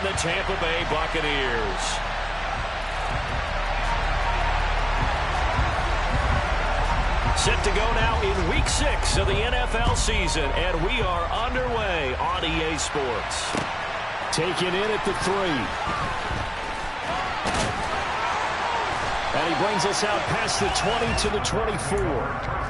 and the Tampa Bay Buccaneers. Set to go now in Week 6 of the NFL season, and we are underway on EA Sports. Taken in at the 3. And he brings us out past the 20 to the 24.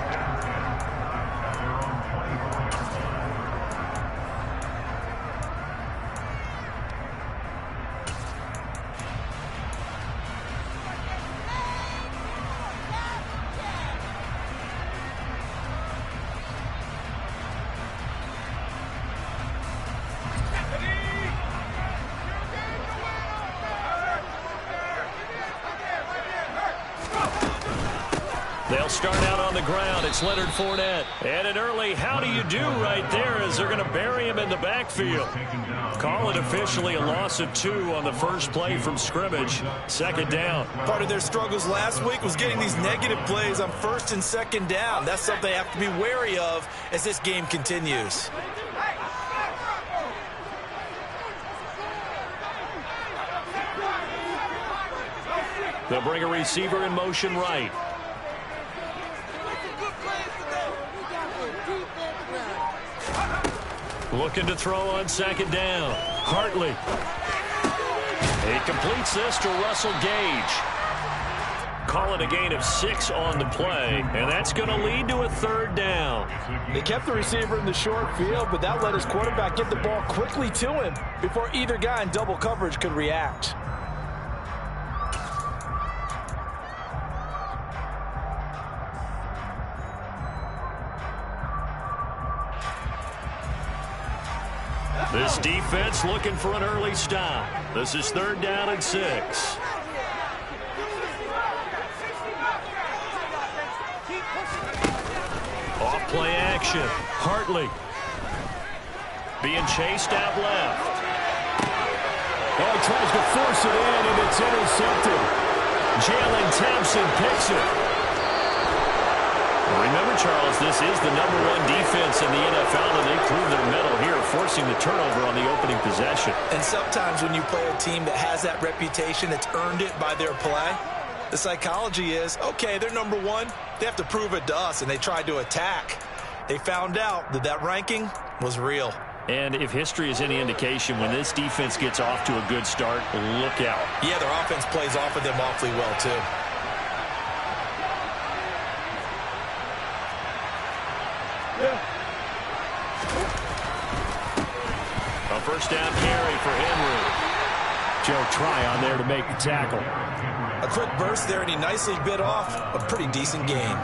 They'll start out on the ground. It's Leonard Fournette. And an early how do you do right there as they're going to bury him in the backfield. Call it officially a loss of 2 on the first play from scrimmage. Second down. Part of their struggles last week was getting these negative plays on first and second down. That's something they have to be wary of as this game continues. They'll bring a receiver in motion right. Looking to throw on second down. Hartley. He completes this to Russell Gage. Call it a gain of 6 on the play, and that's going to lead to a third down. They kept the receiver in the short field, but that let his quarterback get the ball quickly to him before either guy in double coverage could react. This defense looking for an early stop. This is third down and 6. Off play action. Hartley being chased out left. Oh, he tries to force it in, and it's intercepted. Jalen Thompson picks it. Remember, Charles, this is the #1 defense in the NFL, and they prove their mettle here, forcing the turnover on the opening possession. And sometimes when you play a team that has that reputation, that's earned it by their play, the psychology is, okay, they're #1. They have to prove it to us, and they tried to attack. They found out that that ranking was real. And if history is any indication, when this defense gets off to a good start, look out. Yeah, their offense plays off of them awfully well, too. A first down carry for Henry. Joe Tryon there to make the tackle. A quick burst there, and he nicely bit off a pretty decent gain.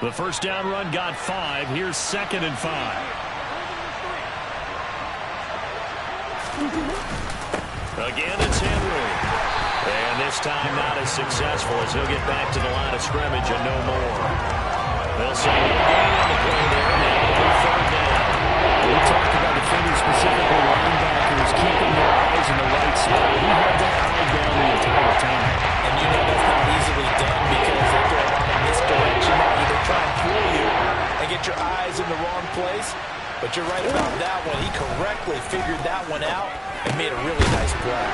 The first down run got 5. Here's 2nd and 5. Again, it's Henry. And this time not as successful as he'll get back to the line of scrimmage and no more. They'll say no gain on the play there. Now it'll be third down. We talked about defending specifically linebackers, keeping their eyes in the right spot. He had that eye down the entire time. And you know that's not easily done because they throw a lot of misdirection at you. They try and fool you and get your eyes in the wrong place. But you're right about that one. He correctly figured that one out and made a really nice play.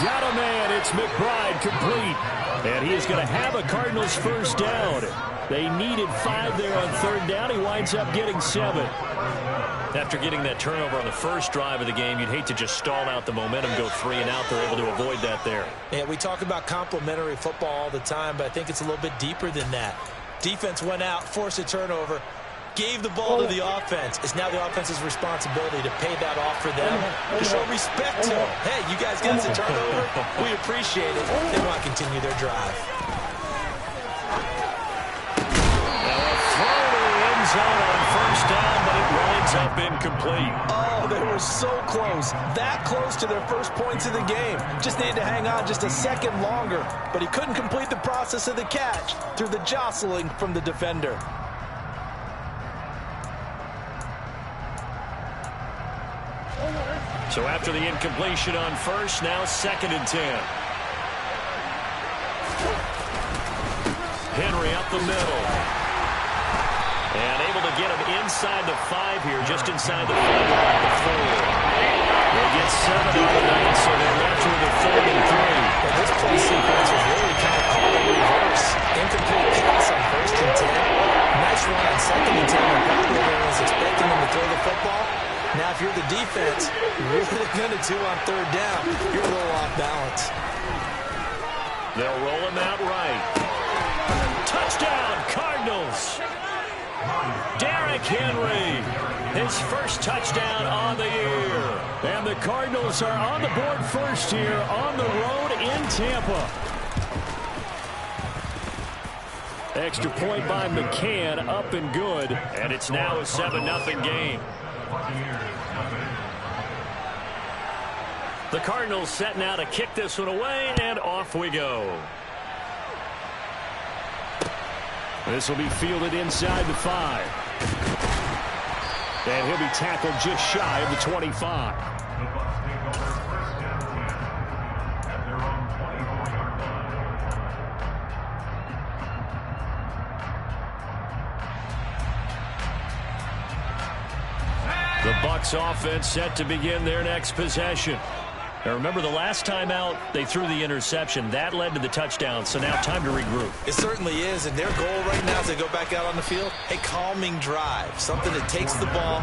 Got a man. It's McBride complete. And he is going to have a Cardinals first down. They needed 5 there on third down. He winds up getting 7. After getting that turnover on the first drive of the game, you'd hate to just stall out the momentum, go 3 and out. They're able to avoid that there. Yeah, we talk about complementary football all the time, but I think it's a little bit deeper than that. Defense went out, forced a turnover, gave the ball to the offense. It's now the offense's responsibility to pay that off for them, to show respect to them. Hey, you guys got us a turnover. We appreciate it. They want to continue their drive. Now a throw to the end zone on first down, but it winds up incomplete. Oh, they were so close. That close to their first points of the game. Just needed to hang on just a second longer, but he couldn't complete the process of the catch through the jostling from the defender. So after the incompletion on first, now 2nd and 10. Henry up the middle. And able to get him inside the 5 here, just inside the 5 line to 4. They get 7 out of 9, so they're left with a 3rd and 3. Well, this play sequence was really kind of caught in reverse. Incomplete pass on 1st and 10. Nice run on 2nd and 10. Probably everyone was expecting him to throw the football. Now, if you're the defense, what are they going to do on 3rd down? You're a little off balance. They'll roll him out right. Touchdown, Cardinals! Derrick Henry, his first touchdown on the year. And the Cardinals are on the board first here on the road in Tampa. Extra point by McCann, up and good. And it's now a 7-0 game. The Cardinals set now to kick this one away, and off we go. This will be fielded inside the 5. And he'll be tackled just shy of the 25. The Bucs offense set to begin their next possession. Now remember, the last time out, they threw the interception. That led to the touchdown, so now time to regroup. It certainly is, and their goal right now as they go back out on the field, a calming drive. Something that takes the ball,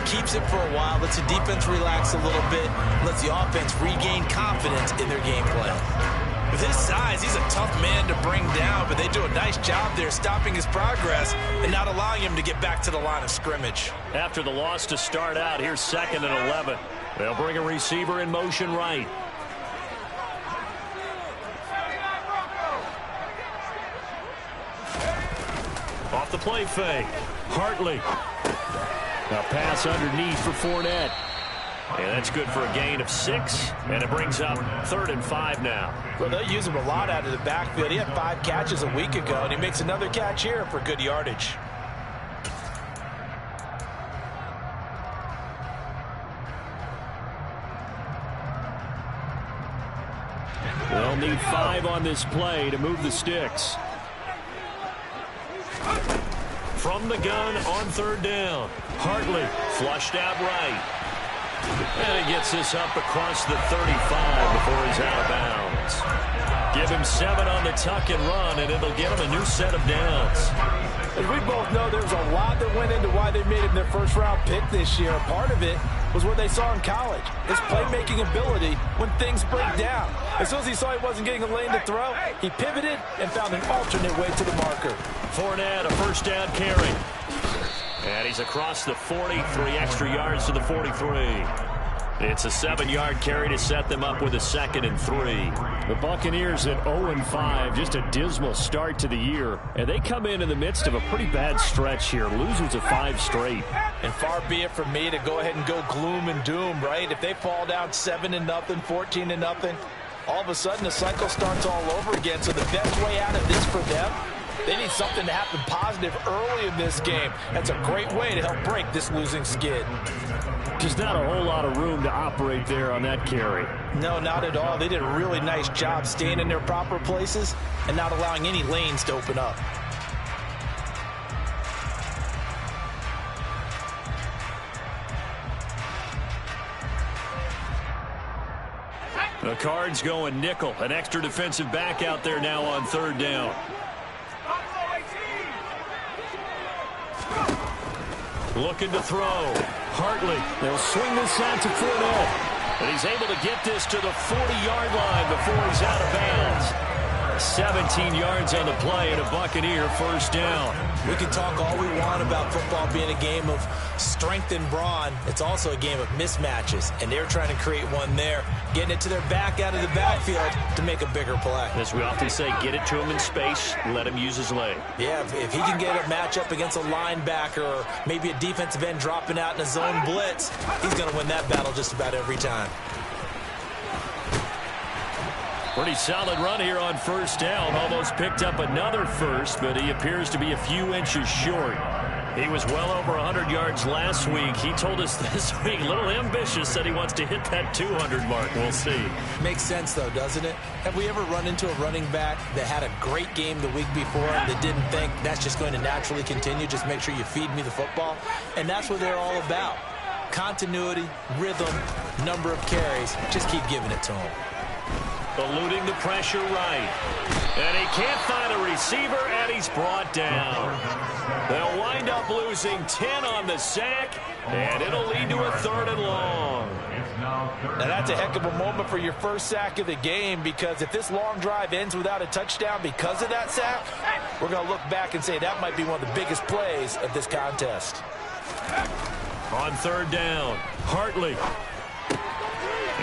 keeps it for a while, lets the defense relax a little bit, lets the offense regain confidence in their game plan. With his size, he's a tough man to bring down, but they do a nice job there stopping his progress and not allowing him to get back to the line of scrimmage. After the loss to start out, here's 2nd and 11. They'll bring a receiver in motion right. Off the play fake. Hartley. A pass underneath for Fournette. And that's good for a gain of 6. And it brings up 3rd and 5 now. Well, they'll use him a lot out of the backfield. He had 5 catches a week ago, and he makes another catch here for good yardage. They'll need 5 on this play to move the sticks. From the gun on 3rd down. Hartley flushed out right. And he gets this up across the 35 before he's out of bounds. Give him 7 on the tuck and run, and it'll get him a new set of downs. As we both know, there's a lot that went into why they made him their first-round pick this year. Part of it was what they saw in college, his playmaking ability when things break down. As soon as he saw he wasn't getting a lane to throw, he pivoted and found an alternate way to the marker. Fournette, a first down carry. And he's across the 40, 3 extra yards to the 43. It's a 7-yard carry to set them up with a 2nd and 3. The Buccaneers at 0-5, just a dismal start to the year. And they come in the midst of a pretty bad stretch here, losers of 5 straight. And far be it from me to go ahead and go gloom and doom, right? If they fall down 7-0, 14-0, all of a sudden the cycle starts all over again. So the best way out of this for them, they need something to happen positive early in this game. That's a great way to help break this losing skid. Just not a whole lot of room to operate there on that carry. No, not at all. They did a really nice job staying in their proper places and not allowing any lanes to open up. The Cards going nickel. An extra defensive back out there now on 3rd down. Looking to throw. Hartley. They'll swing this out to Fournette. And he's able to get this to the 40-yard line before he's out of bounds. 17 yards on the play and a Buccaneer first down. We can talk all we want about football being a game of strength and brawn. It's also a game of mismatches, and they're trying to create one there, getting it to their back out of the backfield to make a bigger play. As we often say, get it to him in space, let him use his leg. Yeah, if he can get a matchup against a linebacker or maybe a defensive end dropping out in a zone blitz, he's going to win that battle just about every time. Pretty solid run here on first down. Almost picked up another first, but he appears to be a few inches short. He was well over 100 yards last week. He told us this week, a little ambitious, said he wants to hit that 200 mark. We'll see. Makes sense, though, doesn't it? Have we ever run into a running back that had a great game the week before that didn't think that's just going to naturally continue? Just make sure you feed me the football. And that's what they're all about. Continuity, rhythm, number of carries. Just keep giving it to him. Eluding the pressure right. And he can't find a receiver, and he's brought down. They'll wind up losing 10 on the sack, and it'll lead to a 3rd and long. Now that's a heck of a moment for your first sack of the game, because if this long drive ends without a touchdown because of that sack, we're going to look back and say that might be one of the biggest plays of this contest. On 3rd down, Hartley.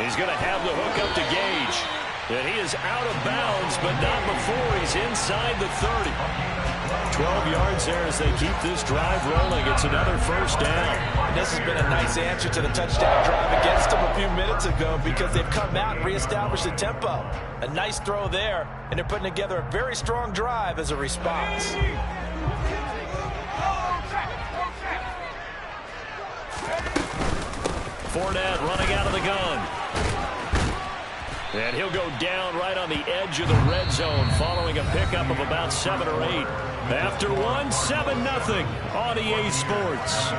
He's going to have the hook up to Gage. And he is out of bounds, but not before he's inside the 30. 12 yards there as they keep this drive rolling. It's another 1st down. And this has been a nice answer to the touchdown drive against them a few minutes ago, because they've come out and reestablished the tempo. A nice throw there, and they're putting together a very strong drive as a response. Fournette running out of the gun. And he'll go down right on the edge of the red zone following a pickup of about 7 or 8. After one, 7-0 on EA Sports.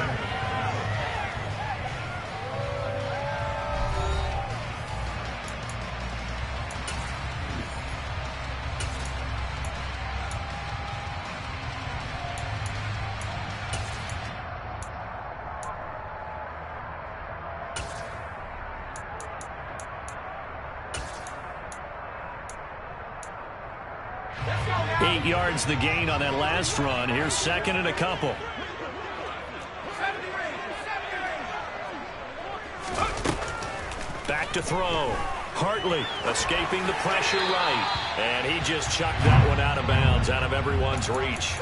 Yards the gain on that last run. Here's 2nd and a couple. Back to throw. Hartley escaping the pressure right. And he just chucked that one out of bounds, out of everyone's reach.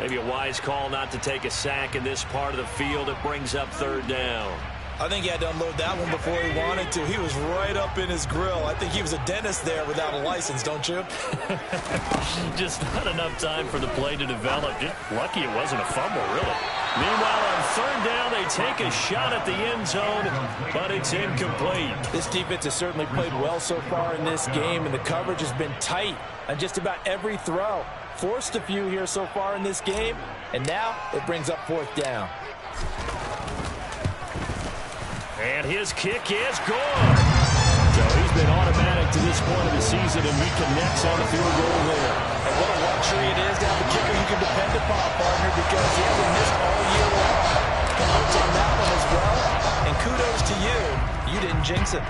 Maybe a wise call not to take a sack in this part of the field. It brings up 3rd down. I think he had to unload that one before he wanted to. He was right up in his grill. I think he was a dentist there without a license, don't you? Just not enough time for the play to develop. Just lucky it wasn't a fumble, really. Meanwhile, on 3rd down, they take a shot at the end zone, but it's incomplete. This defense has certainly played well so far in this game, and the coverage has been tight on just about every throw. Forced a few here so far in this game, and now it brings up 4th down. And his kick is good. So he's been automatic to this point of the season, and he connects on a field goal there. And what a luxury it is to have a kicker you can depend upon, partner, because he hasn't missed all year long. Congrats on that one as well. And kudos to you. You didn't jinx it.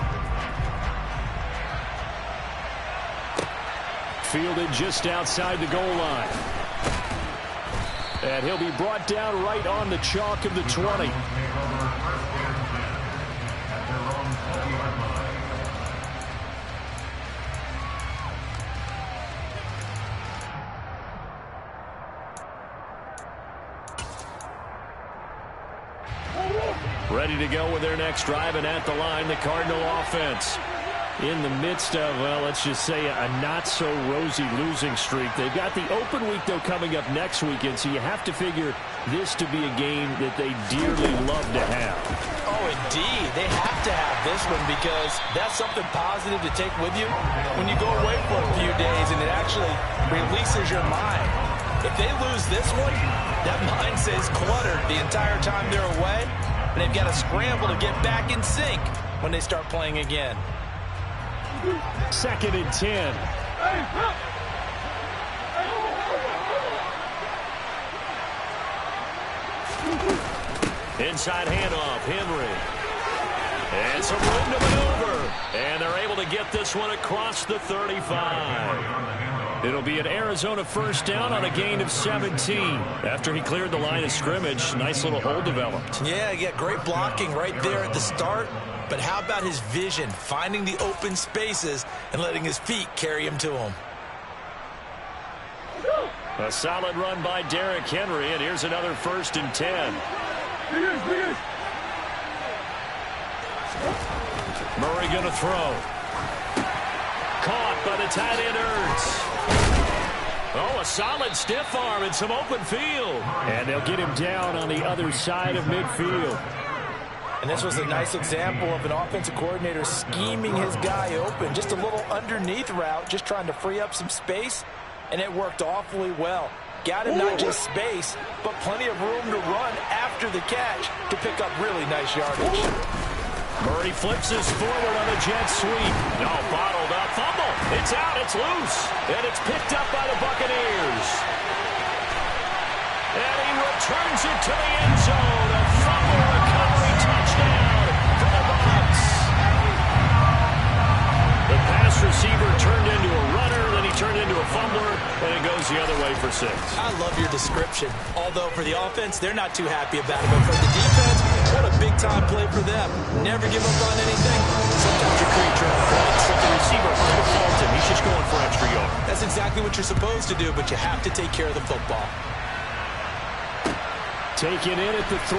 Fielded just outside the goal line. And he'll be brought down right on the chalk of the 20. Ready to go with their next drive, and at the line, the Cardinal offense. In the midst of, well, let's just say a not-so-rosy losing streak. They've got the open week, though, coming up next weekend, so you have to figure this to be a game that they dearly love to have. Oh, indeed. They have to have this one, because that's something positive to take with you when you go away for a few days, and it actually releases your mind. If they lose this one, that mind stays cluttered the entire time they're away, and they've got to scramble to get back in sync when they start playing again. 2nd and 10. Inside handoff, Henry. And some room to maneuver. And they're able to get this one across the 35. It'll be an Arizona 1st down on a gain of 17. After he cleared the line of scrimmage, nice little hole developed. Yeah, he got great blocking right there at the start. But how about his vision, finding the open spaces and letting his feet carry him to him? A solid run by Derrick Henry, and here's another 1st and 10. Murray going to throw. Caught by the tight end, Ertz. Oh, a solid stiff arm and some open field. And they'll get him down on the other side of midfield. And this was a nice example of an offensive coordinator scheming his guy open. Just a little underneath route, just trying to free up some space, and it worked awfully well. Got him not just space, but plenty of room to run after the catch to pick up really nice yardage. Murray flips this forward on a jet sweep. No, bottled up. Fumble. It's out. It's loose. And it's picked up by the Buccaneers. And he returns it to the end zone. A fumble recovery touchdown for the Bucs. The pass receiver turned into a runner, then he turned into a fumbler, and it goes the other way for 6. I love your description. Although for the offense, they're not too happy about it. But for the defense, what a big-time play for them. Never give up on anything. Sometimes you create your own points. But the receiver hard to fault him. He's just going for extra yards. That's exactly what you're supposed to do, but you have to take care of the football. Taken in at the 3.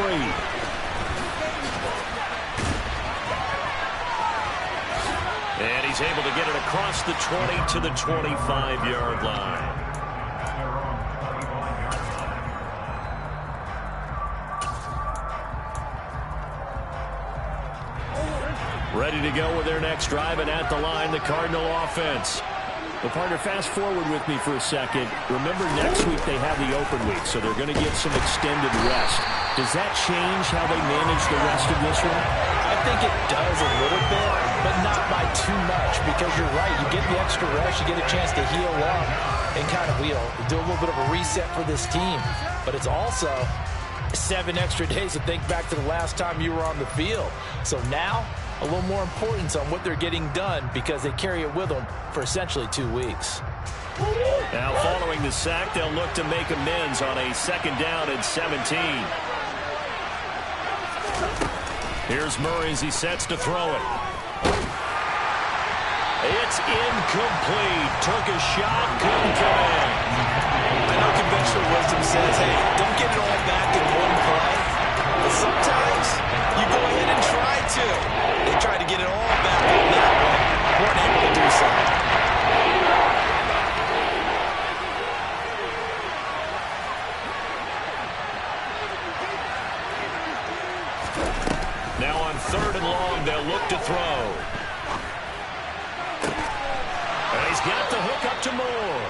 And he's able to get it across the 20 to the 25-yard line. Ready to go with their next drive, and at the line, the Cardinal offense. Well, partner, fast forward with me for a second. Remember, next week they have the open week, so they're going to get some extended rest. Does that change how they manage the rest of this one? I think it does a little bit, but not by too much, because you're right. You get the extra rest, you get a chance to heal up and kind of do a little bit of a reset for this team. But it's also 7 extra days to think back to the last time you were on the field. So now, a little more importance on what they're getting done because they carry it with them for essentially 2 weeks. Now, following the sack, they'll look to make amends on a 2nd down and 17. Here's Murray as he sets to throw it. It's incomplete. Took a shot, couldn't come in. I know conventional wisdom says, hey, don't get it all back in one play. But sometimes you go ahead and try to. They tried to get it all back on that one. Weren't able to do so. Now on 3rd and long, they'll look to throw. And he's got the hook up to Moore.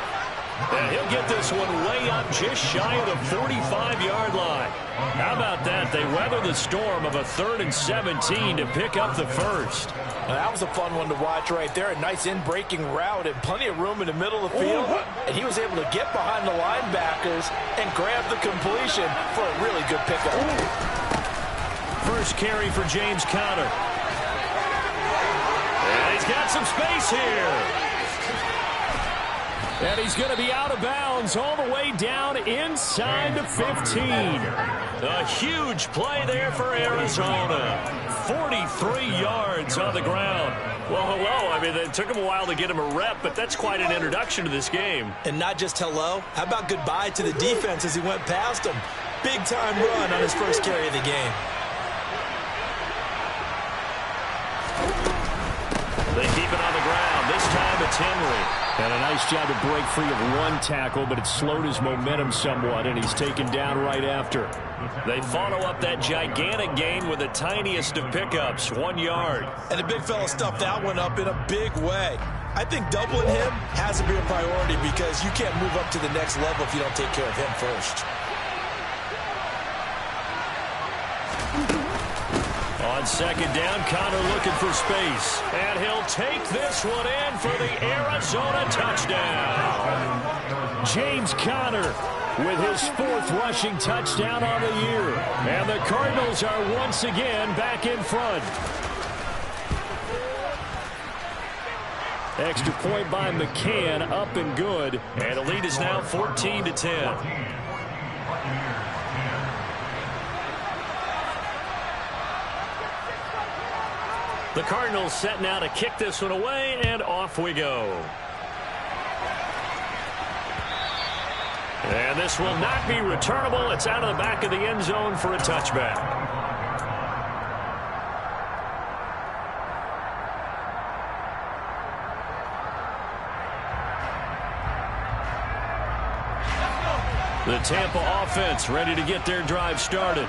And he'll get this one way up just shy of the 45-yard line. How about that? They weather the storm of a 3rd and 17 to pick up the first. Now, that was a fun one to watch right there. A nice in-breaking route and plenty of room in the middle of the field. And he was able to get behind the linebackers and grab the completion for a really good pickup. First carry for James Conner. And he's got some space here. And he's going to be out of bounds all the way down inside the 15. A huge play there for Arizona. 43 yards on the ground. Well, hello. I mean, it took him a while to get him a rep, but that's quite an introduction to this game. And not just hello. How about goodbye to the defense as he went past him? Big-time run on his first carry of the game. They keep it on the ground. This time it's Henry. And a nice job to break free of one tackle, but it slowed his momentum somewhat, and he's taken down right after. They follow up that gigantic gain with the tiniest of pickups, 1 yard. And the big fella stuffed that one up in a big way. I think doubling him has to be a priority because you can't move up to the next level if you don't take care of him first. On 2nd down, Conner looking for space. And he'll take this one in for the Arizona touchdown. James Conner with his 4th rushing touchdown on the year. And the Cardinals are once again back in front. Extra point by McCann, up and good. And the lead is now 14-10. The Cardinals set now to kick this one away, and off we go. And this will not be returnable. It's out of the back of the end zone for a touchback. The Tampa offense ready to get their drive started.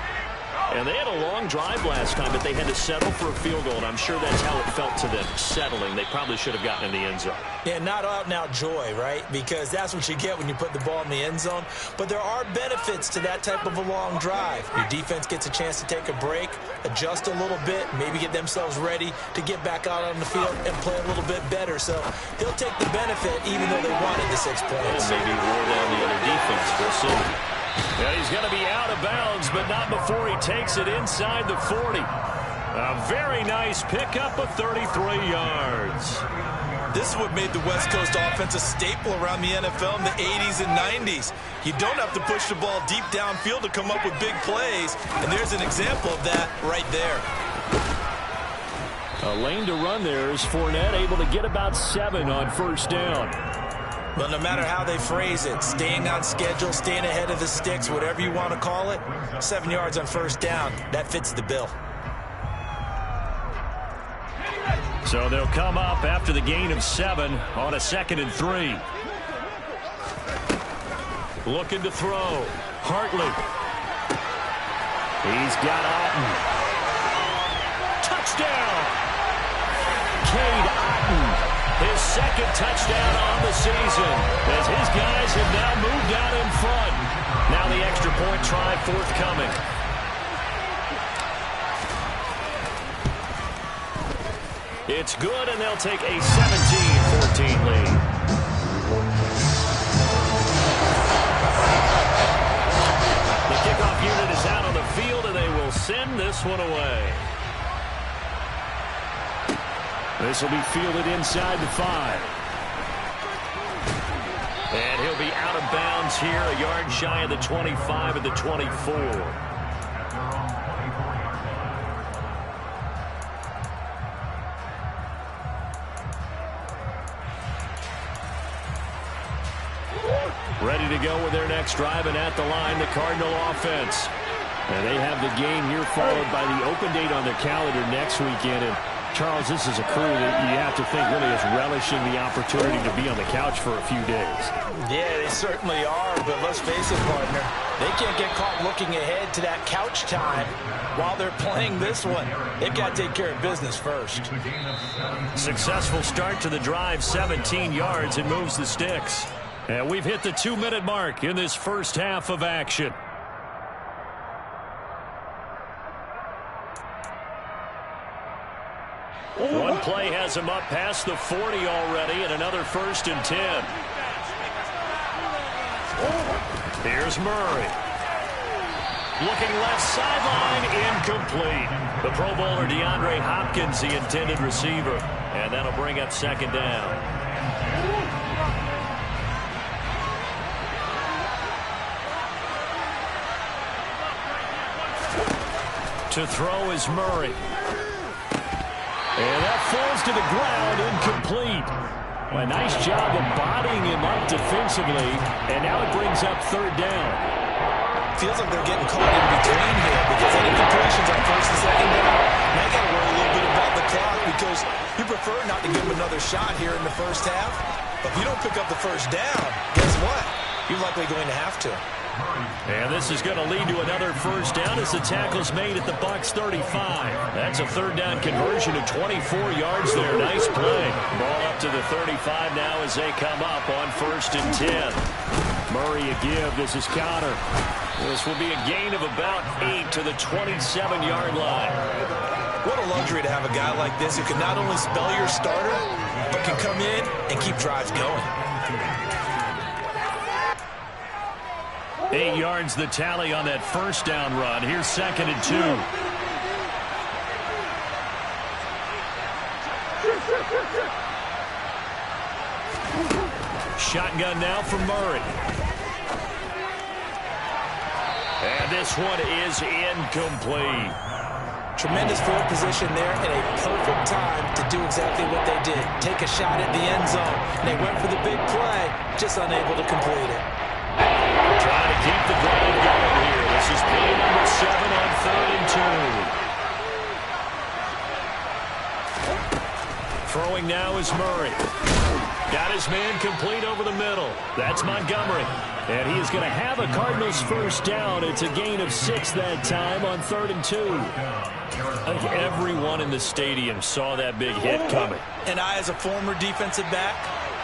And they had a long drive last time, but they had to settle for a field goal, and I'm sure that's how it felt to them, settling. They probably should have gotten in the end zone. Yeah, not out-and-out joy, right? Because that's what you get when you put the ball in the end zone. But there are benefits to that type of a long drive. Your defense gets a chance to take a break, adjust a little bit, maybe get themselves ready to get back out on the field and play a little bit better. So he'll take the benefit even though they wanted the 6 points. And maybe wore down the other defense. We'll see. Yeah, he's going to be out of bounds, but not before he takes it inside the 40. A very nice pickup of 33 yards. This is what made the West Coast offense a staple around the NFL in the 80s and 90s. You don't have to push the ball deep downfield to come up with big plays, and there's an example of that right there. A lane to run there is Fournette, able to get about 7 on first down. But no matter how they phrase it, staying on schedule, staying ahead of the sticks, whatever you want to call it, 7 yards on first down, that fits the bill. So they'll come up after the gain of 7 on a 2nd and 3. Looking to throw. Hartley. He's got Otten. Touchdown! Cade Otten. His 2nd touchdown on the season as his guys have now moved out in front. Now the extra point try forthcoming. It's good, and they'll take a 17-14 lead. The kickoff unit is out on the field, and they will send this one away. This will be fielded inside the 5. And he'll be out of bounds here, a yard shy of the 25 at the 24. Ready to go with their next drive, and at the line, the Cardinal offense. And they have the game here followed by the open date on their calendar next weekend. And Charles, this is a crew that you have to think really is relishing the opportunity to be on the couch for a few days. Yeah, they certainly are, but let's face it, partner. They can't get caught looking ahead to that couch time while they're playing this one. They've got to take care of business first. Successful start to the drive, 17 yards, and moves the sticks. And we've hit the 2-minute mark in this first half of action. One play has him up past the 40 already, and another 1st and 10. Here's Murray. Looking left sideline, incomplete. The Pro Bowler DeAndre Hopkins, the intended receiver. And that'll bring up 2nd down. To throw is Murray. And that falls to the ground, incomplete. Well, a nice job of bodying him up defensively, and now it brings up 3rd down. Feels like they're getting caught in between here because any completions on 1st and 2nd down. Now you got to worry a little bit about the clock because you prefer not to give them another shot here in the first half. But if you don't pick up the 1st down, guess what? You're likely going to have to. And this is going to lead to another 1st down as the tackle's made at the Bucs 35. That's a 3rd down conversion of 24 yards there. Nice play. Ball up to the 35 now as they come up on 1st and 10. Murray a give. This is counter. This will be a gain of about 8 to the 27-yard line. What a luxury to have a guy like this who can not only spell your starter, but can come in and keep drives going. 8 yards the tally on that 1st down run. Here's 2nd and 2. Shotgun now for Murray. And this one is incomplete. Tremendous field position there and a perfect time to do exactly what they did. Take a shot at the end zone. And they went for the big play, just unable to complete it. Trying to keep the drive going here. This is play number 7 on 3rd and 2. Throwing now is Murray. Got his man complete over the middle. That's Montgomery. And he is going to have a Cardinals first down. It's a gain of 6 that time on 3rd and 2. I think everyone in the stadium saw that big hit coming. And I, as a former defensive back,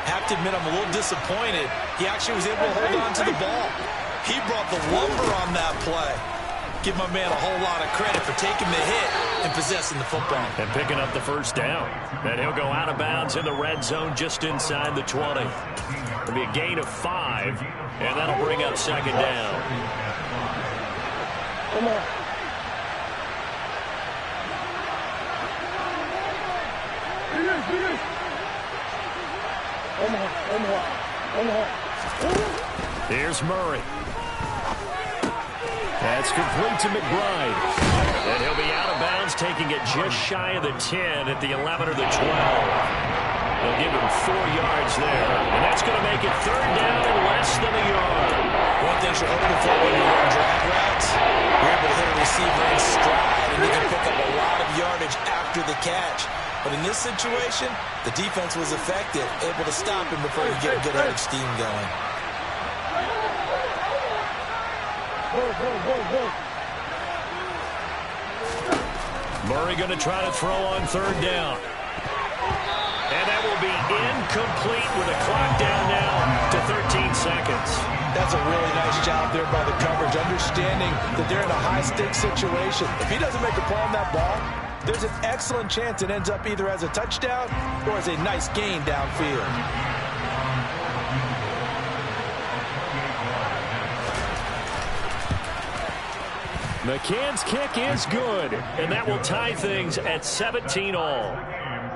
have to admit I'm a little disappointed. He actually was able to hold on to the ball. He brought the lumber on that play. Give my man a whole lot of credit for taking the hit and possessing the football. And picking up the first down. And he'll go out of bounds in the red zone just inside the 20. It'll be a gain of 5, and that'll bring up 2nd down. Come on. Here's Murray. That's complete to McBride. And he'll be out of bounds, taking it just shy of the 10 at the 11 or the 12. They'll give him 4 yards there. And that's going to make it 3rd down and less than a yard. One thing you're hoping for when you run drag routes, you're able to hit a receiver in stride, and you can pick up a lot of yardage after the catch. But in this situation, the defense was effective, able to stop him before you get a good head of steam going. Murray going to try to throw on 3rd down. And that will be incomplete with a clock down now to 13 seconds. That's a really nice job there by the coverage, understanding that they're in a high-stakes situation. If he doesn't make a play on that ball, there's an excellent chance it ends up either as a touchdown or as a nice gain downfield. McCann's kick is good, and that will tie things at 17-all.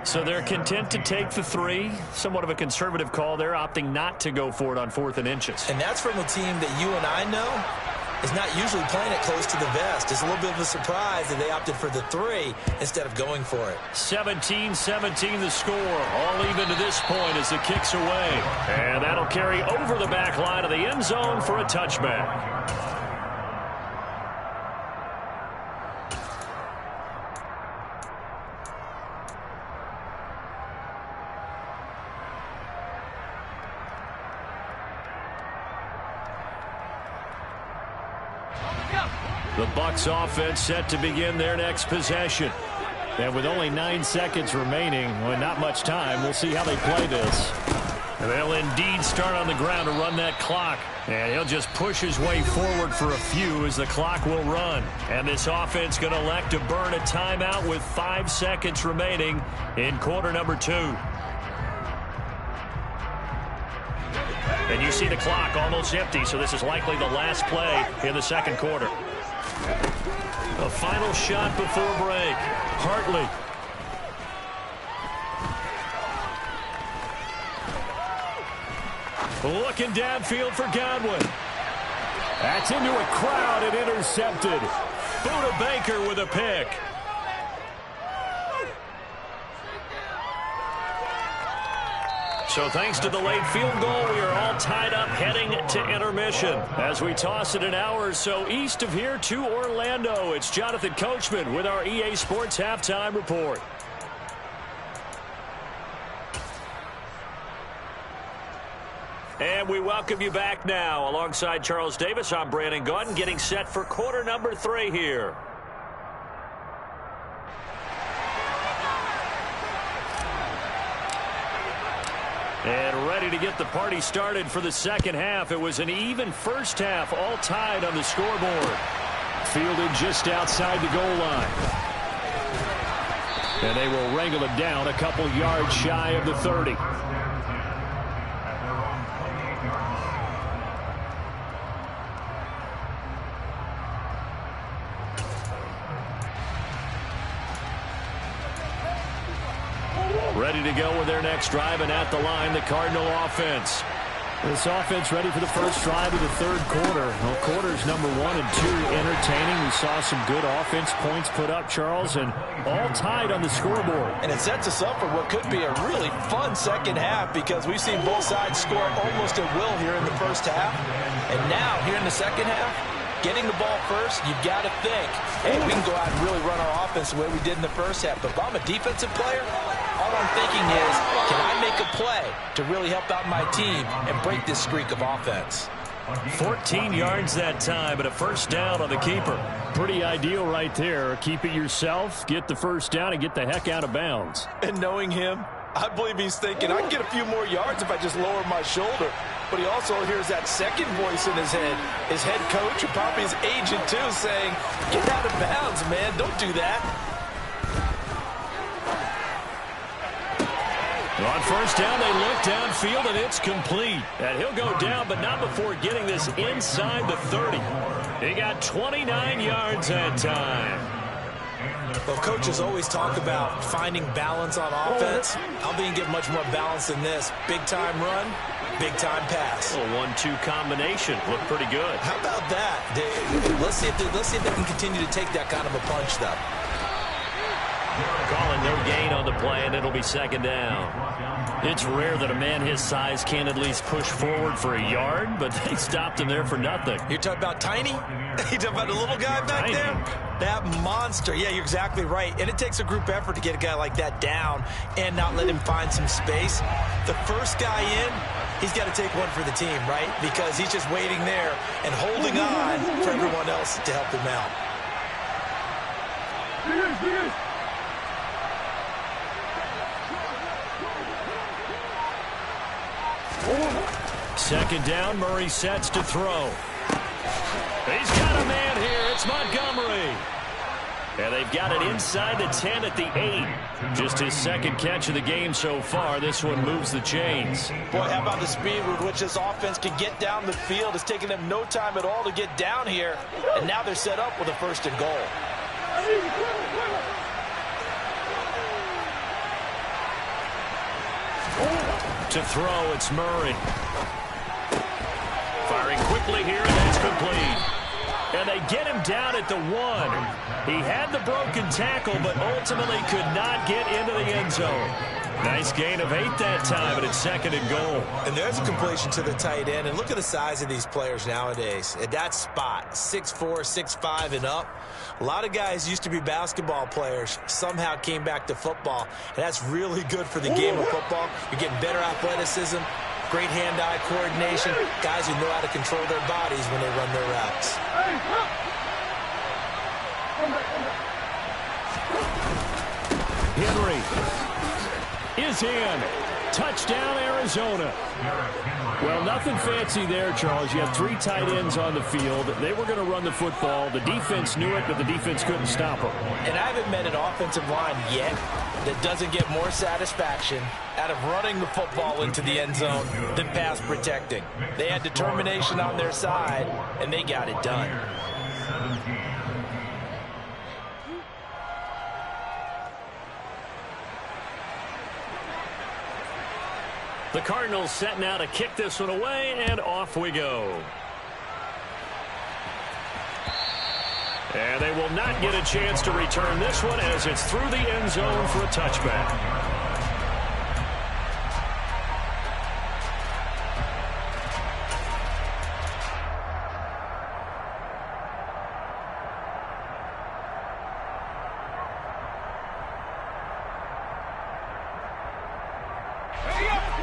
So they're content to take the 3. Somewhat of a conservative call there, opting not to go for it on 4th and inches. And that's from a team that you and I know is not usually playing it close to the vest. It's a little bit of a surprise that they opted for the 3 instead of going for it. 17-17 the score. All even to this point as the kick's away. And that'll carry over the back line of the end zone for a touchback. The Bucs offense set to begin their next possession. And with only 9 seconds remaining, well, not much time, we'll see how they play this. And they'll indeed start on the ground to run that clock. And he'll just push his way forward for a few as the clock will run. And this offense going to elect to burn a timeout with 5 seconds remaining in quarter number 2. And you see the clock almost empty, so this is likely the last play in the second quarter. A final shot before break. Hartley. Looking downfield for Godwin. That's into a crowd and intercepted. Buda Baker with a pick. So thanks to the late field goal, we are all tied up heading to intermission. As we toss it an hour or so east of here to Orlando, it's Jonathan Coachman with our EA Sports Halftime Report. And we welcome you back now. Alongside Charles Davis, I'm Brandon Gaudin, getting set for quarter number 3 here. And ready to get the party started for the second half. It was an even first half, all tied on the scoreboard. Fielded just outside the goal line. And they will wrangle it down a couple yards shy of the 30. Ready to go with their next drive, and at the line, the Cardinal offense. This offense ready for the first drive of the third quarter. Well, quarters number 1 and 2 entertaining. We saw some good offense points put up, Charles, and all tied on the scoreboard. And it sets us up for what could be a really fun second half because we've seen both sides score almost at will here in the first half. And now, here in the second half, getting the ball first, you've got to think, hey, we can go out and really run our offense the way we did in the first half. But if I'm a defensive player, All I'm thinking is, can I make a play to really help out my team and break this streak of offense? 14 yards that time, but a first down on the keeper. Pretty ideal right there. Keep it yourself, get the first down, and get the heck out of bounds. And knowing him, I believe he's thinking, I can get a few more yards if I just lower my shoulder. But he also hears that second voice in his head. His head coach and probably his agent, too, saying, get out of bounds, man. Don't do that. On first down, they look downfield, and it's complete. And he'll go down, but not before getting this inside the 30. He got 29 yards that time. Well, coaches always talk about finding balance on offense. I don't think you get much more balance than this. Big-time run, big-time pass. A 1-2 combination. Looked pretty good. How about that? Let's see if they can continue to take that kind of a punch, though. Calling no gain on the play, and it'll be second down. It's rare that a man his size can't at least push forward for a yard, but they stopped him there for nothing. You're talking about tiny? You're talking about the little guy back Tiny. there? That monster. Yeah, you're exactly right. And it takes a group effort to get a guy like that down and not let him find some space. The first guy in, he's got to take one for the team, right? Because he's just waiting there and holding on for everyone else to help him out. Second down, Murray sets to throw. He's got a man here. It's Montgomery. And they've got it inside the 10 at the 8. Just his second catch of the game so far. This one moves the chains. Boy, how about the speed with which this offense can get down the field? It's taken them no time at all to get down here. And now they're set up with a first and goal. To throw, it's Murray. Firing quickly here, and that's complete. And they get him down at the 1. He had the broken tackle, but ultimately could not get into the end zone. Nice gain of 8 that time, but it's second and goal. And there's a completion to the tight end. And look at the size of these players nowadays. At that spot, 6'4", 6'5", and up. A lot of guys used to be basketball players, somehow came back to football. And that's really good for the game of football. You're getting better athleticism, great hand-eye coordination, guys who know how to control their bodies when they run their routes. Henry is in. Touchdown, Arizona. Well, nothing fancy there, Charles. You have 3 tight ends on the field. They were going to run the football. The defense knew it, but the defense couldn't stop them. And I haven't met an offensive line yet that doesn't get more satisfaction out of running the football into the end zone than pass protecting. They had determination on their side, and they got it done. The Cardinals set now to kick this one away, and off we go. And they will not get a chance to return this one as it's through the end zone for a touchback.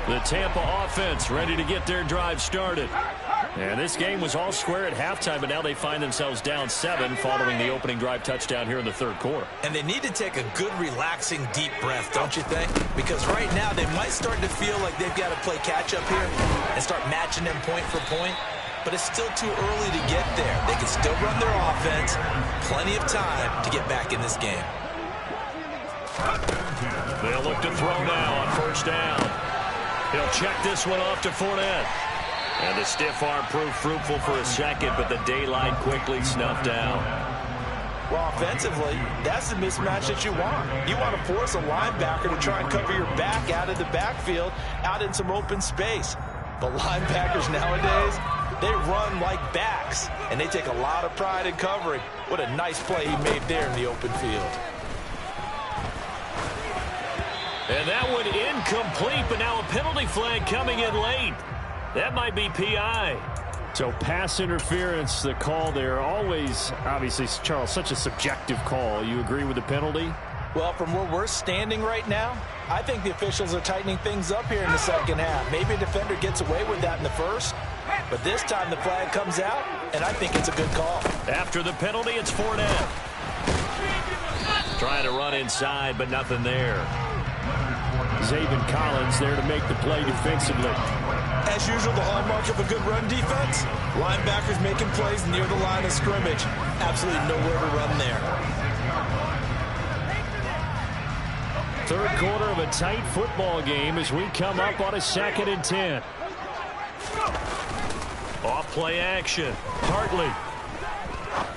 The Tampa offense ready to get their drive started. And this game was all square at halftime, but now they find themselves down 7 following the opening drive touchdown here in the third quarter. And they need to take a good, relaxing, deep breath, don't you think? Because right now they might start to feel like they've got to play catch-up here and start matching them point for point. But it's still too early to get there. They can still run their offense. Plenty of time to get back in this game. They'll look to throw now on first down. He'll check this one off to Fournette. And the stiff arm proved fruitful for a second, but the daylight quickly snuffed out. Well, offensively, that's the mismatch that you want. You want to force a linebacker to try and cover your back out of the backfield, out in some open space. But linebackers nowadays, they run like backs, and they take a lot of pride in covering. What a nice play he made there in the open field. And that one incomplete, but now a penalty flag coming in late. That might be PI. So pass interference, the call there. Always, obviously, Charles, such a subjective call. You agree with the penalty? Well, from where we're standing right now, I think the officials are tightening things up here in the second half. Maybe a defender gets away with that in the first, but this time the flag comes out, and I think it's a good call. After the penalty, it's Fournette. Trying to run inside, but nothing there. Zaven Collins there to make the play defensively. As usual, the hallmark of a good run defense, linebackers making plays near the line of scrimmage. Absolutely nowhere to run there. Third quarter of a tight football game as we come up on a 2nd and 10. Off play action. Hartley.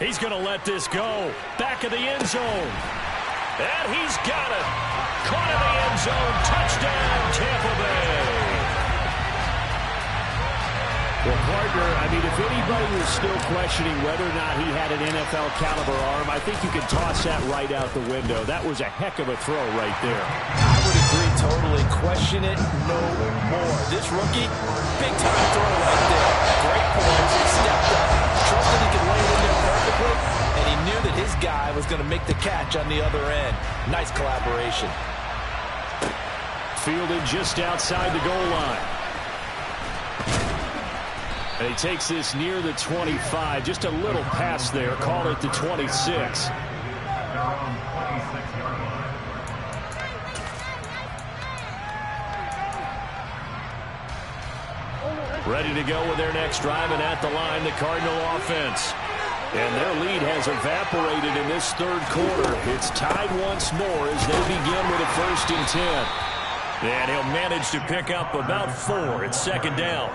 He's going to let this go. Back of the end zone. And he's got it. Caught in the end zone. Touchdown, Tampa Bay. Well, partner, I mean, if anybody was still questioning whether or not he had an NFL caliber arm, I think you can toss that right out the window. That was a heck of a throw right there. I would agree totally. Question it no more. This rookie, big time throw right there. Great poise, stepped up, trusted he could lay it in there perfectly, and he knew that his guy was going to make the catch on the other end. Nice collaboration. Fielded just outside the goal line. And he takes this near the 25. Just a little pass there. Call it the 26. Ready to go with their next drive, and at the line, the Cardinal offense. And their lead has evaporated in this third quarter. It's tied once more as they begin with a 1st and 10. And he'll manage to pick up about 4. It's 2nd down.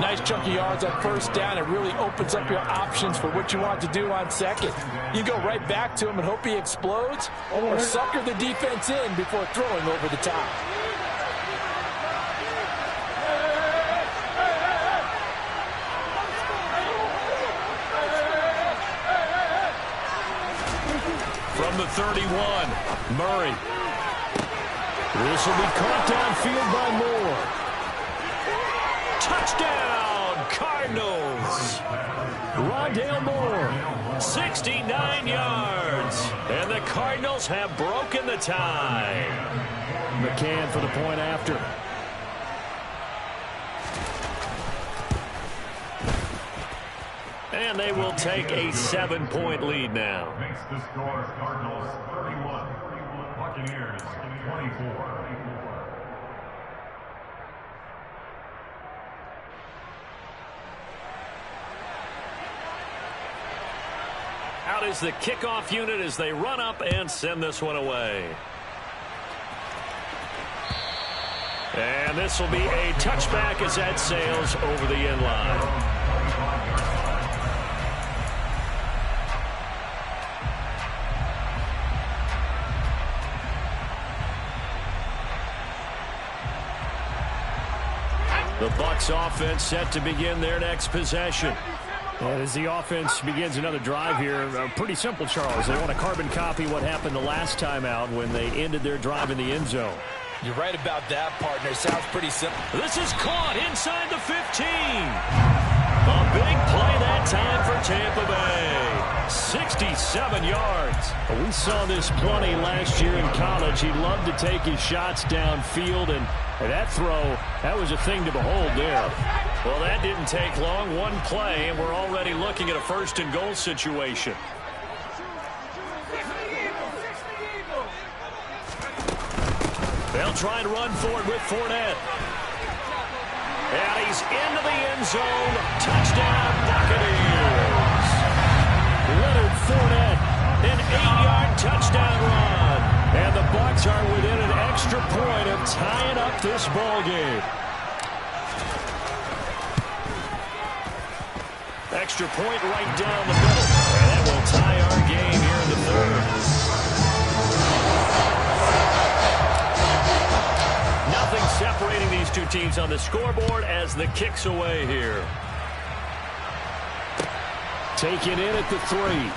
Nice chunk of yards on 1st down. It really opens up your options for what you want to do on 2nd. You go right back to him and hope he explodes, or sucker the defense in before throwing over the top. From the 31, Murray. This will be caught downfield by Moore. Touchdown, Cardinals. Rondale Moore. 69 yards. And the Cardinals have broken the tie. McCann for the point after. And they will take a 7-point lead now. Makes the score Cardinals 31, Buccaneers 24. Out is the kickoff unit as they run up and send this one away. And this will be a touchback as that sails over the end line. The Bucs offense set to begin their next possession. And as the offense begins another drive here, pretty simple, Charles. They want to carbon copy what happened the last time out when they ended their drive in the end zone. You're right about that, partner. Sounds pretty simple. This is caught inside the 15. A big play that time for Tampa Bay. 67 yards. We saw this plenty last year in college. He loved to take his shots downfield, and that throw, that was a thing to behold there. Well, that didn't take long. One play, and we're already looking at a 1st and goal situation. They'll try and run for it with Fournette. And he's into the end zone. Touchdown, Buccaneers. Leonard Fournette, an 8-yard touchdown run. and the Bucs are within an extra point of tying up this ball game. Extra point right down the middle. And that will tie our game here in the third. Nothing separating these two teams on the scoreboard as the kick's away here. Taken in at the 3.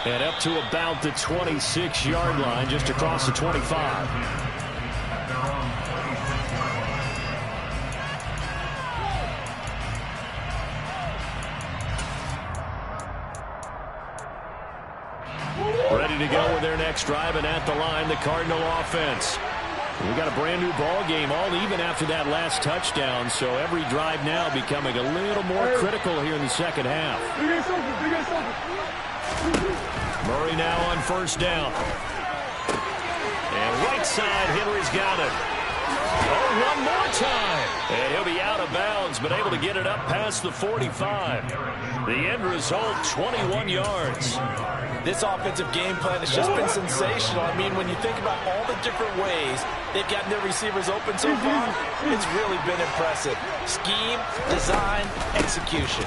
And up to about the 26-yard line, just across the 25. to go with their next drive, and at the line, the Cardinal offense. We got a brand new ball game, all even after that last touchdown, so every drive now becoming a little more critical here in the second half. Murray now on first down. And right side, Henry's got it. Oh, one more time. And he'll be out of bounds, but able to get it up past the 45. The end result, 21 yards. This offensive game plan has just been sensational. I mean, when you think about all the different ways they've gotten their receivers open so far, it's really been impressive. Scheme, design, execution.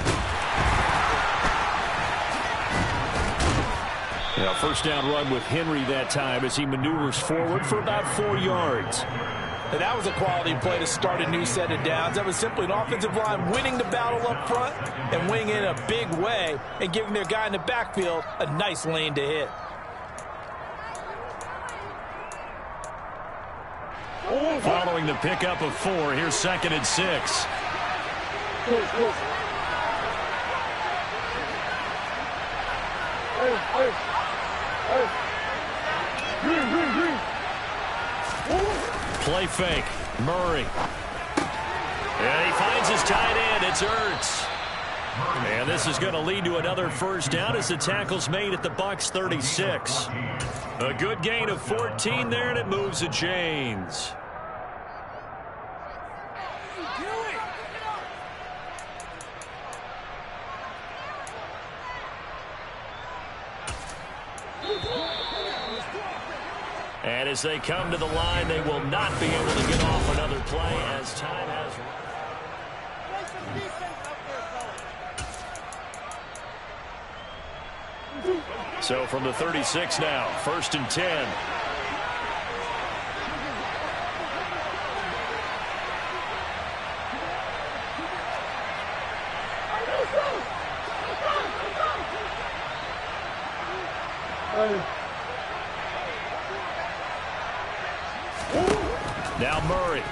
Now, first down run with Henry that time as he maneuvers forward for about 4 yards. And that was a quality play to start a new set of downs. That was simply an offensive line winning the battle up front and winning in a big way and giving their guy in the backfield a nice lane to hit. Following the pickup of 4, here's 2nd and 6. Play fake. Murray. And he finds his tight end. It's Ertz. And this is going to lead to another first down as the tackle's made at the Bucs 36. A good gain of 14 there, and it moves the chains. And as they come to the line, they will not be able to get off another play as time has run. So from the 36 now, 1st and 10. Now Murray.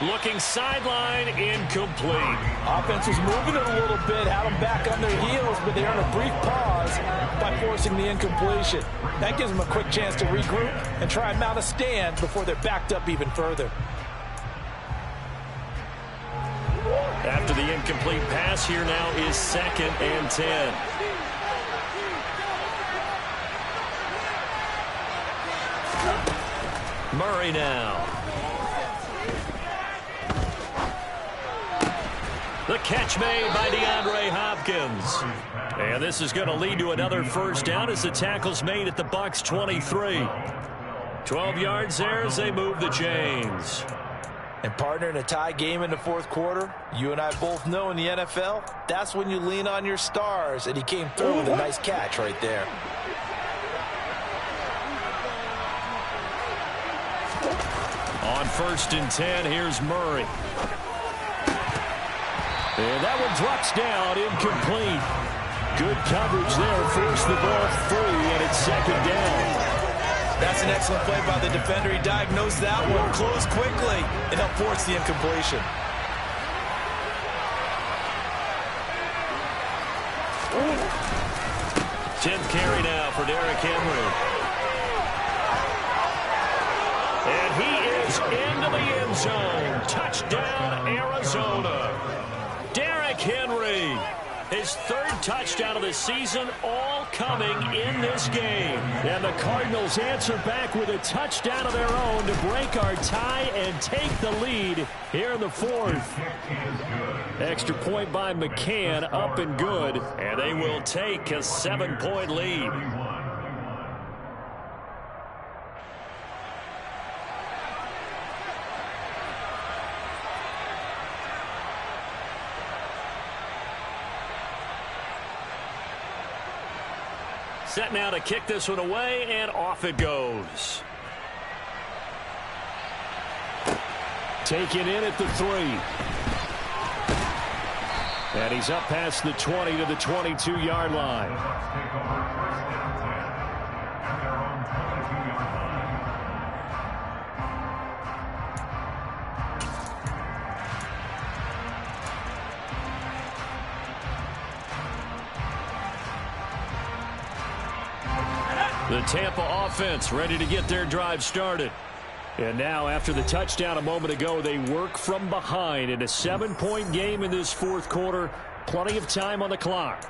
Looking sideline, incomplete. Offense was moving it a little bit, had them back on their heels, but they earned a brief pause by forcing the incompletion. That gives them a quick chance to regroup and try and mount a stand before they're backed up even further. After the incomplete pass, here now is 2nd and 10. Murray now. The catch made by DeAndre Hopkins. And this is going to lead to another first down as the tackle's made at the Bucs 23. 12 yards there as they move the chains. And partner, in a tie game in the 4th quarter, you and I both know in the NFL, that's when you lean on your stars, and he came through with a nice catch right there. On 1st and 10, here's Murray. And that one drops down, incomplete. Good coverage there, forced the ball free, and it's 2nd down. That's an excellent play by the defender. He diagnosed that one, closed quickly, and helped force the incompletion. Tenth carry now for Derrick Henry. And he is into the end zone. Touchdown, Arizona. Derrick Henry, his 3rd touchdown of the season, all coming in this game. And the Cardinals answer back with a touchdown of their own to break our tie and take the lead here in the 4th. Extra point by McCann, up and good. And they will take a 7-point lead. Set now to kick this one away, and off it goes. Taken in at the 3. And he's up past the 20 to the 22-yard line. The Tampa offense ready to get their drive started. And now, after the touchdown a moment ago, they work from behind in a 7-point game in this fourth quarter. Plenty of time on the clock.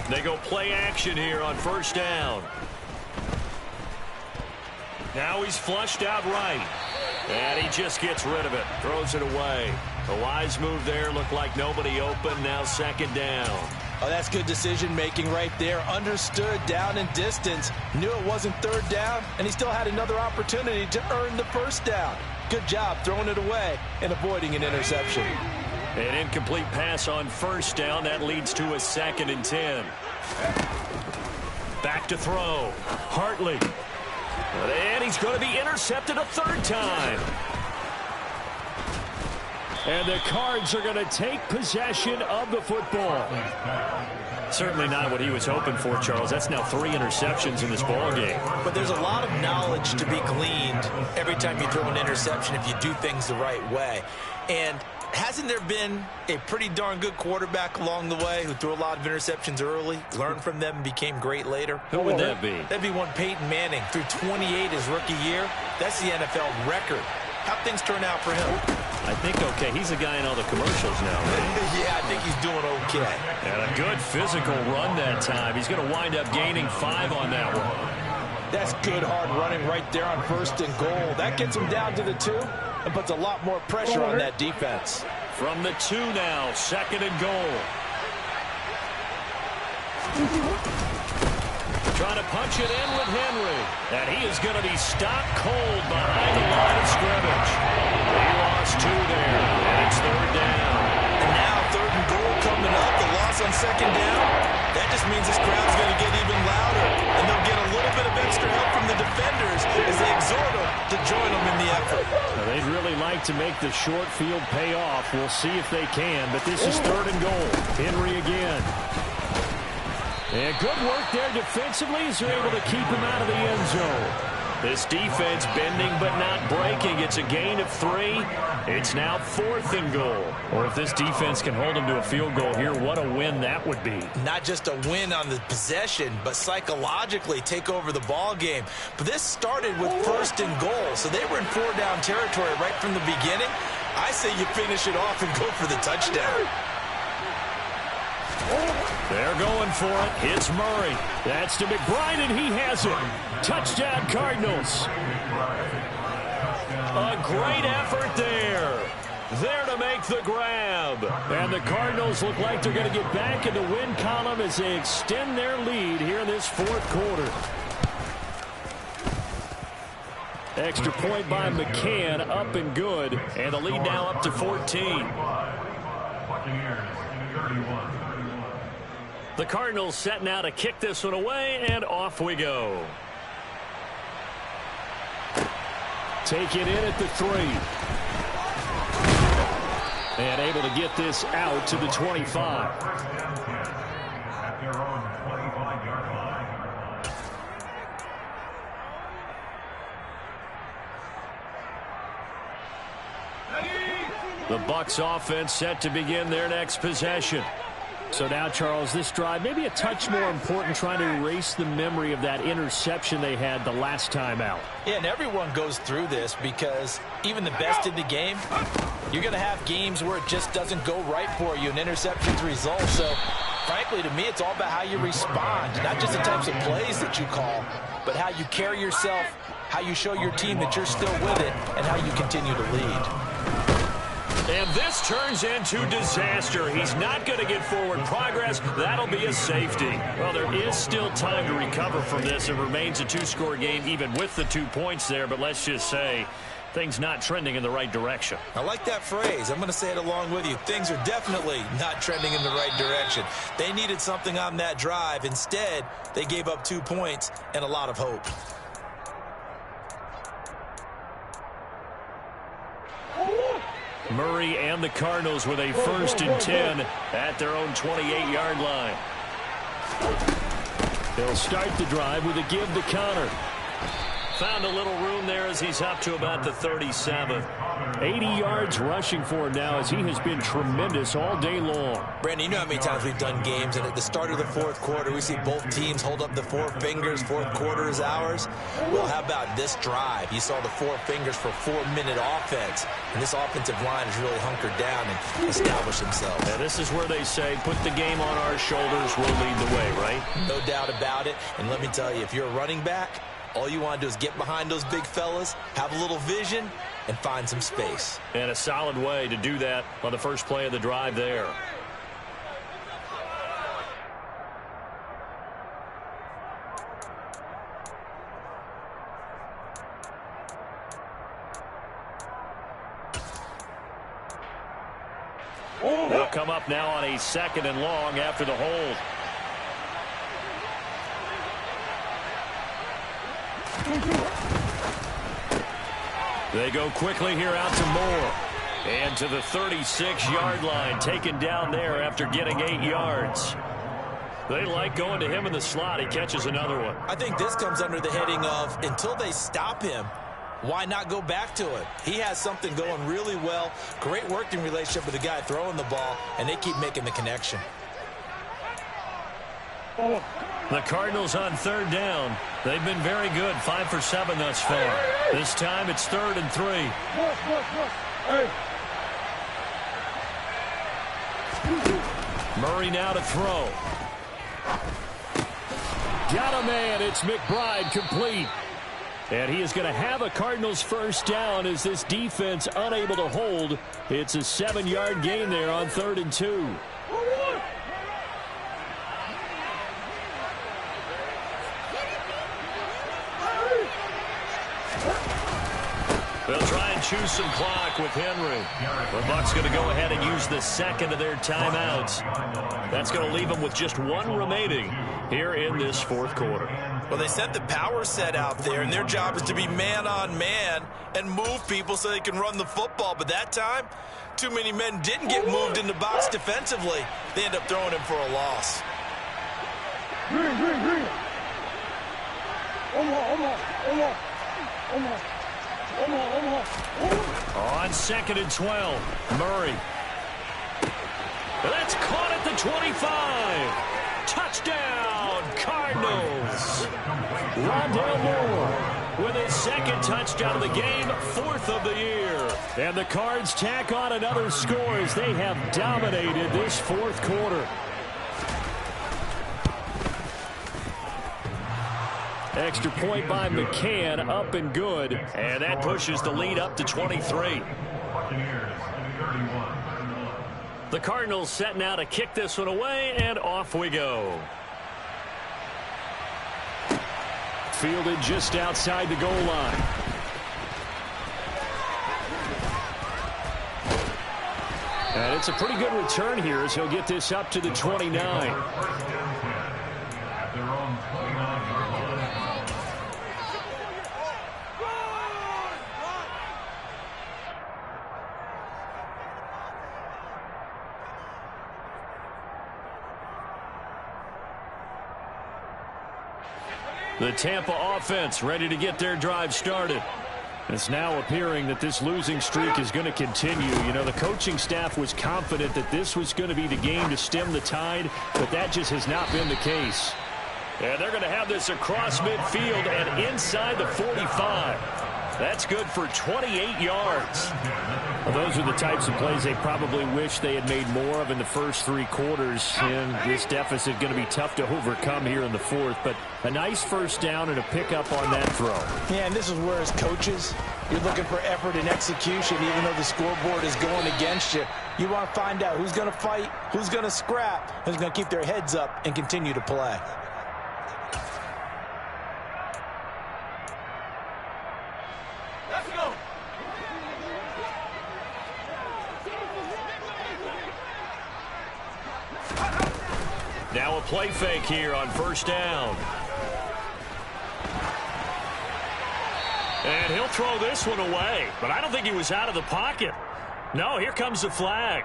They go play action here on first down. Now he's flushed out right. And he just gets rid of it. Throws it away. A wise move there. Looked like nobody open. Now second down. Oh, that's good decision-making right there. Understood down and distance. Knew it wasn't third down, and he still had another opportunity to earn the first down. Good job throwing it away and avoiding an interception. An incomplete pass on first down. That leads to a 2nd and 10. Back to throw. Hartley. And he's going to be intercepted a third time. And the Cards are going to take possession of the football. Certainly not what he was hoping for, Charles. That's now 3 interceptions in this ball game. But there's a lot of knowledge to be gleaned every time you throw an interception if you do things the right way. And hasn't there been a pretty darn good quarterback along the way who threw a lot of interceptions early, learned from them, and became great later? Who would that be? That'd be one Peyton Manning. Threw 28 his rookie year. That's the NFL record. How'd things turn out for him? I think okay. He's a guy in all the commercials now, right? Yeah, I think he's doing okay. And a good physical run that time. He's going to wind up gaining 5 on that one. That's good hard running right there on 1st and goal. That gets him down to the 2 and puts a lot more pressure on that defense. From the 2 now, 2nd and goal. Trying to punch it in with Henry. And he is going to be stopped cold behind the line of scrimmage. He lost 2 there, and it's 3rd down. And now 3rd and goal coming up. The loss on 2nd down. That just means this crowd's going to get even louder. And they'll get a little bit of extra help from the defenders as they exhort them to join them in the effort. Now, they'd really like to make the short field pay off. We'll see if they can, but this is 3rd and goal. Henry again. And good work there defensively as they're able to keep him out of the end zone. This defense bending but not breaking. It's a gain of 3. It's now 4th and goal. Or if this defense can hold them to a field goal here, what a win that would be. Not just a win on the possession, but psychologically take over the ball game. But this started with 1st and goal, so they were in 4-down territory right from the beginning. I say you finish it off and go for the touchdown. They're going for it. It's Murray. That's to McBride, and he has it. Touchdown, Cardinals. A great effort there. There to make the grab. And the Cardinals look like they're going to get back in the win column as they extend their lead here in this 4th quarter. Extra point by McCann, up and good. And the lead now up to 14. The Cardinals set now to kick this one away, and off we go. Take it in at the 3. And able to get this out to the 25. At their own 25-yard line. The Bucs offense set to begin their next possession. So now, Charles, this drive maybe a touch more important, trying to erase the memory of that interception they had the last time out. Yeah, and everyone goes through this because even the best in the game, you're going to have games where it just doesn't go right for you, and interceptions result. So, frankly, to me, it's all about how you respond, not just the types of plays that you call, but how you carry yourself, how you show your team that you're still with it, and how you continue to lead. And this turns into disaster. He's not going to get forward progress. That'll be a safety. Well, there is still time to recover from this. It remains a 2-score game even with the 2 points there. But let's just say things not trending in the right direction. I like that phrase. I'm going to say it along with you. Things are definitely not trending in the right direction. They needed something on that drive. Instead, they gave up 2 points and a lot of hope. Murray and the Cardinals with a 1st and 10 at their own 28-yard line. They'll start the drive with a give to Connor. Found a little room there as he's up to about the 37. 80 yards rushing for him now as he has been tremendous all day long. Brandon, you know how many times we've done games, and at the start of the fourth quarter, we see both teams hold up the four fingers, fourth quarter is ours. Well, how about this drive? You saw the four fingers for 4-minute offense, and this offensive line has really hunkered down and established themselves. And this is where they say, put the game on our shoulders, we'll lead the way, right? No doubt about it, and let me tell you, if you're a running back, all you want to do is get behind those big fellas, have a little vision, and find some space. And a solid way to do that on the first play of the drive there. They'll come up now on a 2nd and long after the hold. They go quickly here out to Moore. And to the 36-yard line, taken down there after getting 8 yards. They like going to him in the slot. He catches another one. I think this comes under the heading of, until they stop him, why not go back to it? He has something going really well. Great working relationship with the guy throwing the ball, and they keep making the connection. The Cardinals on 3rd down. They've been very good, 5 for 7 thus far. This time it's 3rd and 3. Murray now to throw. Got a man. It's McBride complete. And he is going to have a Cardinals first down as this defense unable to hold. It's a 7-yard gain there on 3rd and 2. They'll try and choose some clock with Henry. The Bucs going to go ahead and use the 2nd of their timeouts. That's going to leave them with just 1 remaining here in this 4th quarter. Well, they sent the power set out there, and their job is to be man-on-man and move people so they can run the football. But that time, too many men didn't get moved in the box defensively. They end up throwing him for a loss. On 2nd and 12, Murray. That's caught at the 25. Touchdown, Cardinals. Rondale Moore With his 2nd touchdown of the game, 4th of the year. And the Cards tack on another score as they have dominated this 4th quarter. Extra point by McCann, up and good. And that pushes the lead up to 23. The Cardinals set now to kick this one away, and off we go. Fielded just outside the goal line. And it's a pretty good return here as he'll get this up to the 29. The Tampa offense ready to get their drive started. It's now appearing that this losing streak is going to continue. You know, the coaching staff was confident that this was going to be the game to stem the tide, but that just has not been the case. And they're going to have this across midfield and inside the 45. That's good for 28 yards. Well, those are the types of plays they probably wish they had made more of in the first 3 quarters. And this deficit going to be tough to overcome here in the 4th. But a nice first down and a pickup on that throw. Yeah, and this is where as coaches, you're looking for effort and execution, even though the scoreboard is going against you. You want to find out who's going to fight, who's going to scrap, who's going to keep their heads up and continue to play. Now a play fake here on first down. And he'll throw this one away, but I don't think he was out of the pocket. No, here comes the flag.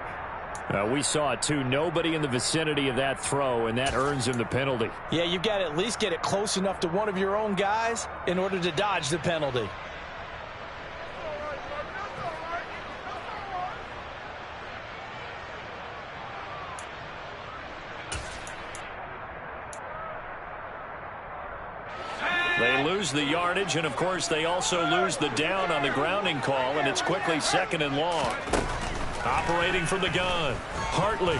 We saw it too. Nobody in the vicinity of that throw, and that earns him the penalty. Yeah, you've got to at least get it close enough to one of your own guys in order to dodge the penalty. They lose the yardage, and, of course, they also lose the down on the grounding call, and it's quickly 2nd and long. Operating from the gun, Hartley.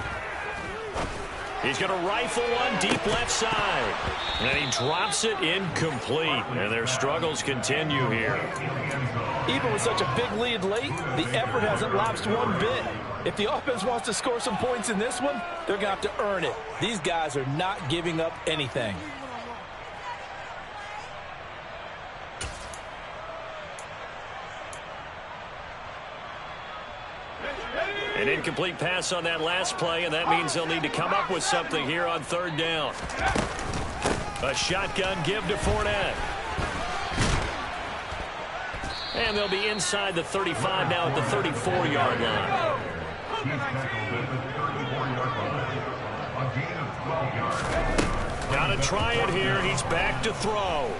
He's going to rifle one deep left side. And he drops it incomplete. And their struggles continue here. Even with such a big lead late, the effort hasn't lapsed one bit. If the offense wants to score some points in this one, they're going to have to earn it. These guys are not giving up anything. An incomplete pass on that last play, and that means they'll need to come up with something here on 3rd down. A shotgun give to Fournette. And they'll be inside the 35 now at the 34-yard line. Got to try it here. He's back to throw.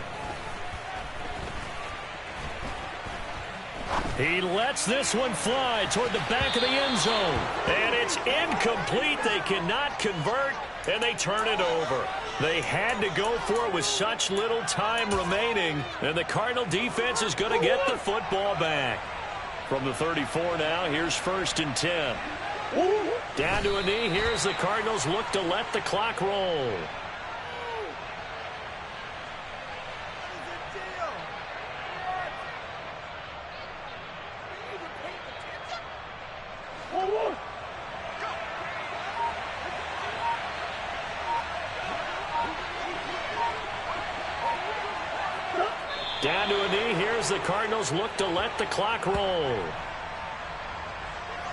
He lets this one fly toward the back of the end zone. And it's incomplete. They cannot convert, and they turn it over. They had to go for it with such little time remaining, and the Cardinal defense is going to get the football back. From the 34 now, here's 1st and 10. Down to a knee. Here's the Cardinals look to let the clock roll. Down to a knee. Here's the Cardinals look to let the clock roll. Are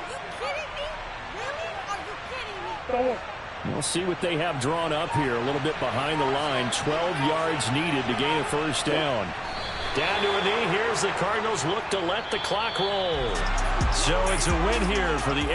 you kidding me? Really? Are you kidding me? We'll see what they have drawn up here. A little bit behind the line. 12 yards needed to gain a 1st down. Down to a knee. Here's the Cardinals look to let the clock roll. So it's a win here for the